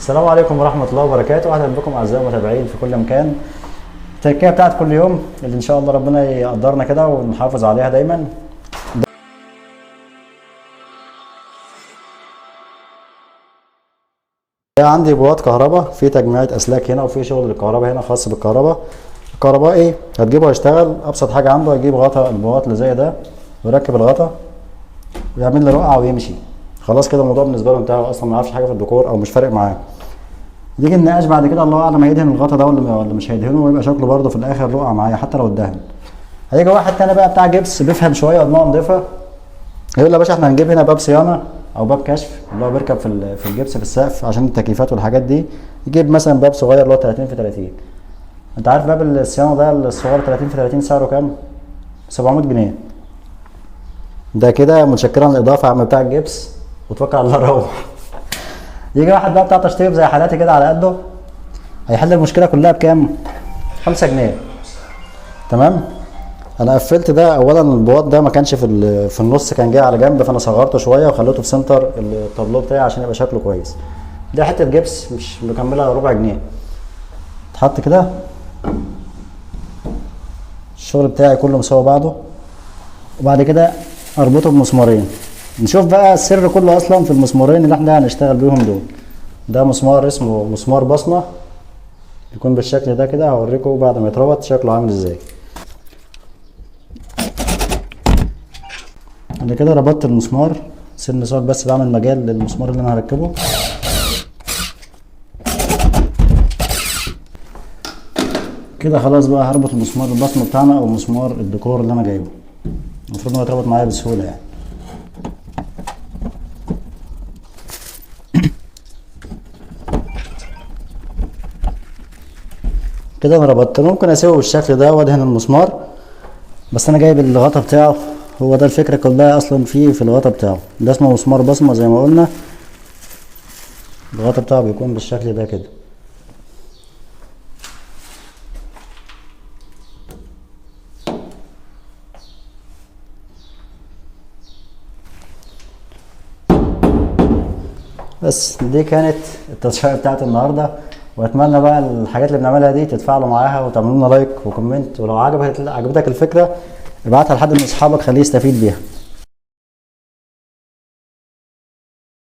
السلام عليكم ورحمة الله وبركاته، أهلا بكم أعزائي المتابعين في كل مكان. التركية بتاعت كل يوم اللي إن شاء الله ربنا يقدرنا كده ونحافظ عليها دايما. عندي بوابات كهرباء، في تجميعات أسلاك هنا وفي شغل الكهرباء هنا خاص بالكهرباء. الكهرباء إيه؟ هتجيبه يشتغل. أبسط حاجة عنده هيجيب غطا البوابات اللي زي ده ويركب الغطا ويعمل لي رقعة ويمشي. خلاص كده الموضوع بالنسبة له انتهى، أصلا ما يعرفش حاجة في الديكور أو مش فارق معاه. يجي النقاش بعد كده الله اعلم هيدهن الغطا ده ولا مش هيدهنه، ويبقى شكله برده في الاخر رقع معايا حتى لو اتدهن. هيجي واحد تاني بقى بتاع جبس بيفهم شويه ودماغه نضيفه، يقول يا باشا احنا هنجيب هنا باب صيانه او باب كشف اللي هو بيركب في الجبس في السقف عشان التكييفات والحاجات دي. يجيب مثلا باب صغير اللي هو 30 في 30. انت عارف باب الصيانه ده الصغير 30 في 30 سعره كام؟ 700 جنيه. ده كده متشكرا الاضافه يا عم بتاع الجبس وتوكل على الله روح. يجي واحد بقى بتاع تشطيب زي حالاتي كده على قده، هيحل المشكله كلها بكام؟ 5 جنيه. تمام. انا قفلت ده. اولا البواط ده ما كانش في النص، كان جاي على جنب، فانا صغرته شويه وخليته في سنتر الطابلو بتاعي عشان يبقى شكله كويس. دي حته جبس مش مكمله ربع جنيه، اتحط كده. الشغل بتاعي كله مساوي بعضه، وبعد كده اربطه بمسمارين. نشوف بقى السر كله اصلا في المسمارين اللي احنا هنشتغل بيهم دول. ده مسمار اسمه مسمار بصمه، يكون بالشكل ده كده. هوريكم بعد ما يتربط شكله عامل ازاي. انا كده ربطت المسمار سن صاج، بس بعمل مجال للمسمار اللي انا هركبه. كده خلاص بقى هربط المسمار البصمه بتاعنا او مسمار الديكور اللي انا جايبه. المفروض انه يتربط معايا بسهوله يعني. كده انا ربطت. ممكن اسيبه بالشكل ده وادهن المسمار، بس انا جايب الغطا بتاعه. هو ده الفكره كلها اصلا في الغطا بتاعه. ده اسمه مسمار بصمه زي ما قلنا. الغطا بتاعه بيكون بالشكل ده كده. بس دي كانت التصفية بتاعت النهارده، واتمنى بقى الحاجات اللي بنعملها دي تتفاعلوا معاها وتعملوا لنا لايك وكومنت. ولو عجبتك الفكره ابعتها لحد من اصحابك خليه يستفيد بيها.